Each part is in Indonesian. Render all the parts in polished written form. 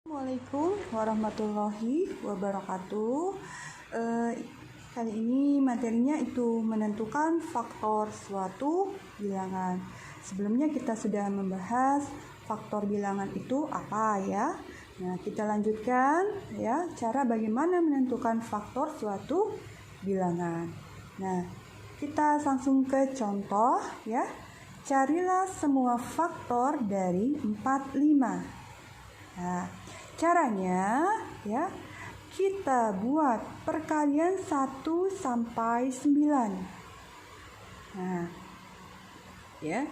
Assalamualaikum warahmatullahi wabarakatuh. Kali ini materinya itu menentukan faktor suatu bilangan. Sebelumnya kita sudah membahas faktor bilangan itu apa ya. Nah, kita lanjutkan ya cara bagaimana menentukan faktor suatu bilangan. Nah, kita langsung ke contoh ya. Carilah semua faktor dari 45. Nah, caranya ya, kita buat perkalian 1 sampai 9. Nah, ya.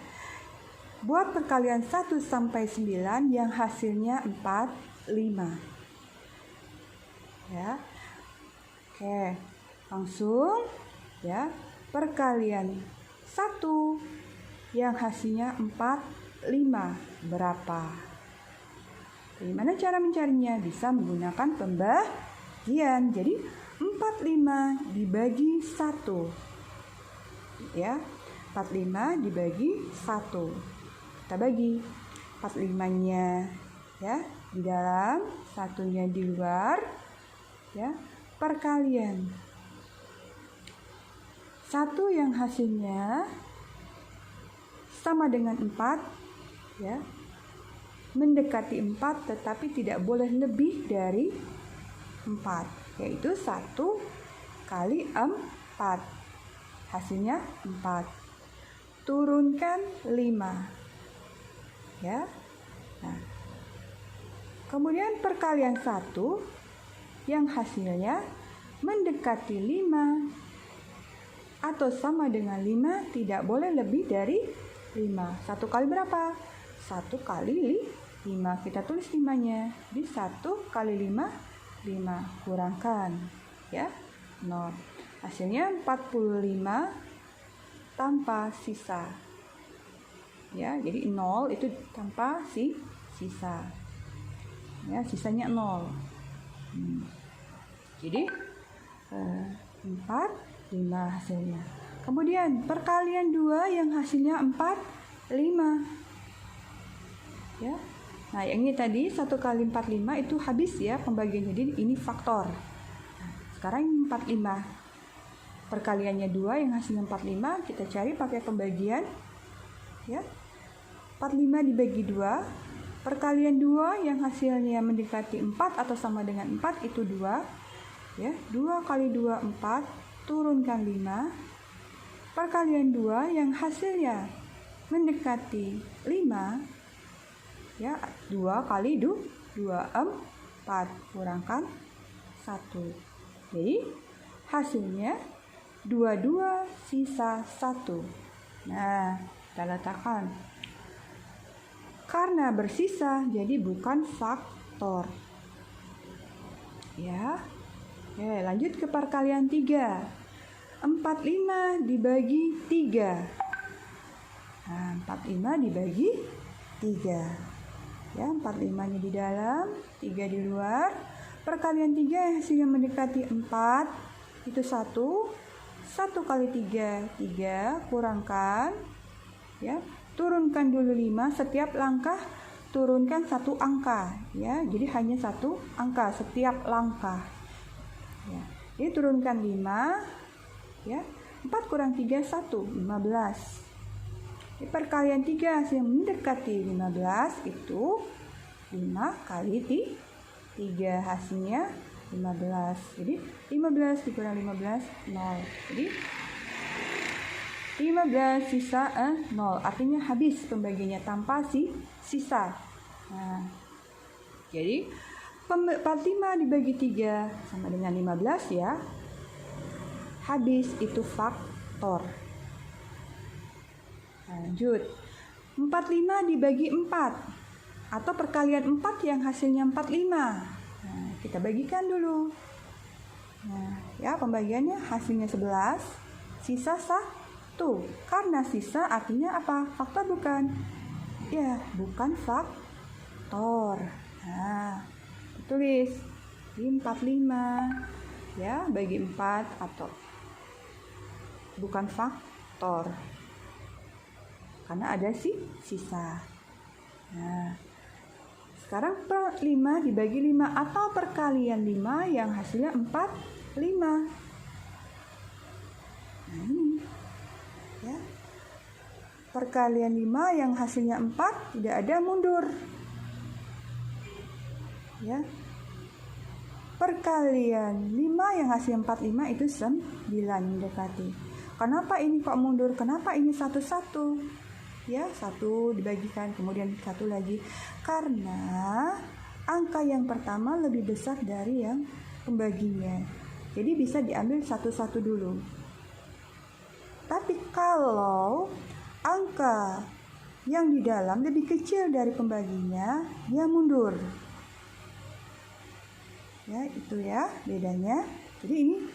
Buat perkalian 1 sampai 9 yang hasilnya 45. Ya. Oke, langsung ya. Perkalian 1 yang hasilnya 45 berapa? Bagaimana cara mencarinya? Bisa menggunakan pembagian. Jadi 45 dibagi 1. Ya. 45 dibagi 1. Kita bagi 45-nya ya di dalam, 1-nya di luar. Ya. Perkalian 1 yang hasilnya sama dengan 4 ya. Mendekati 4 tetapi tidak boleh lebih dari 4, yaitu 1 kali 4 hasilnya 4. Turunkan 5 ya. Nah, kemudian perkalian 1 yang hasilnya mendekati 5 atau sama dengan 5, tidak boleh lebih dari 5. 1 kali berapa? 1 kali 5, kita tulis 5-nya. Di 1 kali 5, 5. Kurangkan ya, 0. Hasilnya 45 tanpa sisa. Ya, jadi 0 itu tanpa sisa. Ya, sisanya 0. Jadi 4, 5 hasilnya. Kemudian perkalian 2 yang hasilnya 4, 5. Ya. Nah, yang ini tadi 1 kali 45 itu habis ya pembagiannya. Jadi ini faktor. Nah, sekarang 45. Perkaliannya 2 yang hasilnya 45, kita cari pakai pembagian. Ya. 45 dibagi 2. Perkalian 2 yang hasilnya mendekati 4 atau sama dengan 4 itu 2. Ya, 2 kali 2 4, turunkan 5. Perkalian 2 yang hasilnya mendekati 5. Ya, 2 kali 2 4, kurangkan 1. Jadi hasilnya 22 sisa 1. Nah, kita letakkan. Karena bersisa jadi bukan faktor. Ya. Oke, lanjut ke perkalian 3. 45 dibagi 3. Nah, 45 dibagi 3. Ya, 45-nya di dalam, 3 di luar. Perkalian 3 yang hasilnya mendekati 4 itu 1. 1 kali 3, 3, kurangkan ya. Turunkan dulu 5, setiap langkah turunkan 1 angka ya. Jadi hanya 1 angka setiap langkah. Ya. Jadi turunkan 5 ya. 4 kurang 3 1, 15. Di perkalian 3 yang mendekati 15 itu 5 kali 3 hasilnya 15. Jadi 15 dikurang 15 0. Jadi 15 sisa 0. Artinya habis pembagiannya tanpa sisa. Nah, jadi 45 dibagi 3 sama dengan 15 ya. Habis itu faktor. Lanjut, 45 dibagi 4 atau perkalian 4 yang hasilnya 45. Nah, kita bagikan dulu. Nah, ya pembagiannya hasilnya 11, sisa 1. Karena sisa artinya apa? Faktor bukan? Ya, bukan faktor. Nah, tulis di 45 ya, bagi 4 atau bukan faktor. Karena ada sisa. Nah, Sekarang per 5 dibagi 5 atau perkalian 5 yang hasilnya 4, 5. Nah ini ya. Perkalian 5 yang hasilnya 4 tidak ada mundur. Ya. Perkalian 5 yang hasilnya 45 itu 9 mendekati. Kenapa ini kok mundur? Kenapa ini satu-satu? Ya, 1 dibagikan, kemudian 1 lagi. Karena angka yang pertama lebih besar dari yang pembaginya. Jadi bisa diambil satu-satu dulu. Tapi kalau angka yang di dalam lebih kecil dari pembaginya, dia mundur. Ya, itu ya bedanya. Jadi ini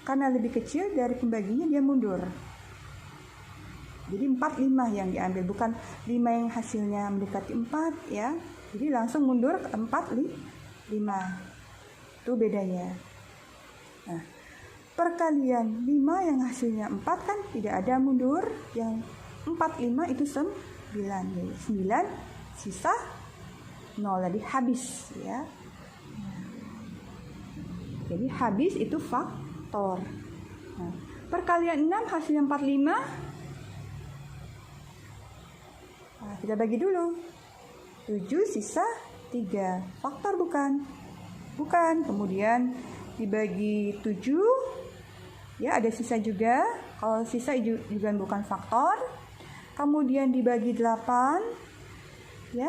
karena lebih kecil dari pembaginya, dia mundur. Jadi 4, 5 yang diambil, bukan 5 yang hasilnya mendekati 4 ya. Jadi langsung mundur ke 4, 5. Itu bedanya. Nah, perkalian 5 yang hasilnya 4 kan tidak ada mundur. Yang 4, 5 itu 9. Jadi 9 sisa 0, jadi habis ya. Jadi habis itu faktor. Nah, perkalian 6 hasilnya 45. Nah, kita bagi dulu. 7 sisa 3. Faktor bukan? Bukan. Kemudian dibagi 7. Ya, ada sisa juga. Kalau sisa juga bukan faktor. Kemudian dibagi 8. Ya.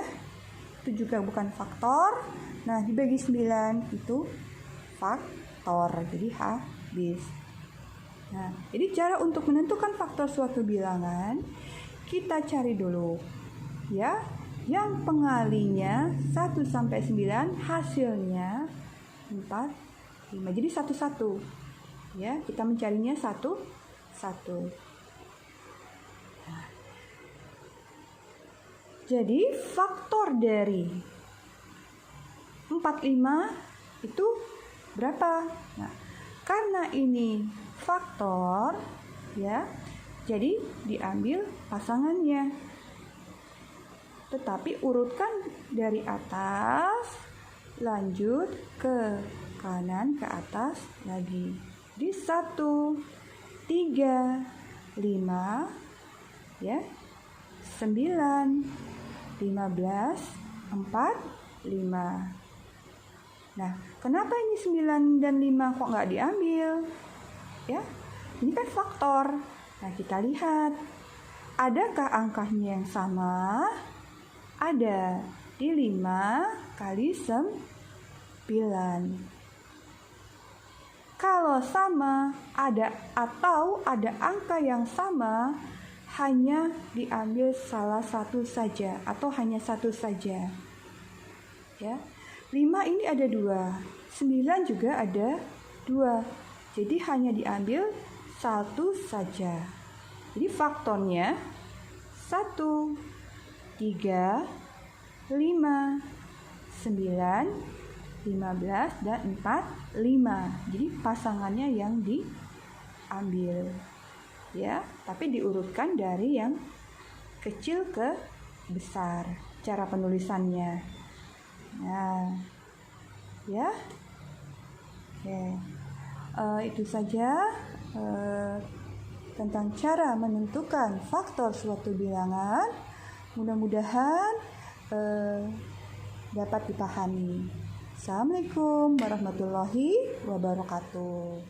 Itu juga bukan faktor. Nah, dibagi 9 itu faktor. Jadi habis. Nah, jadi cara untuk menentukan faktor suatu bilangan, kita cari dulu ya, yang pengalinya 1 sampai 9 hasilnya 4, 5. Jadi satu-satu. Ya, kita mencarinya satu-satu. Nah, jadi faktor dari 4, 5 itu berapa? Nah, karena ini faktor ya, jadi diambil pasangannya. Tetapi urutkan dari atas, lanjut ke kanan, ke atas lagi. Di 1, 3, 5, ya, 9, 15, 4, 5. Nah, kenapa ini 9 dan 5 kok nggak diambil? Ya, ini kan faktor. Nah, kita lihat. Adakah angkanya yang sama? Ada. Di 5 kali 9. Kalau sama, ada atau ada angka yang sama, hanya diambil salah satu saja atau hanya satu saja. Ya. 5 ini ada 2. 9 juga ada 2. Jadi hanya diambil satu saja. Jadi faktornya 1, 3, 5, 9, 15, dan 4, 5. Jadi pasangannya yang diambil. Ya, tapi diurutkan dari yang kecil ke besar. Cara penulisannya. Nah, ya. Oke. Itu saja tentang cara menentukan faktor suatu bilangan. Mudah-mudahan dapat dipahami. Assalamualaikum warahmatullahi wabarakatuh.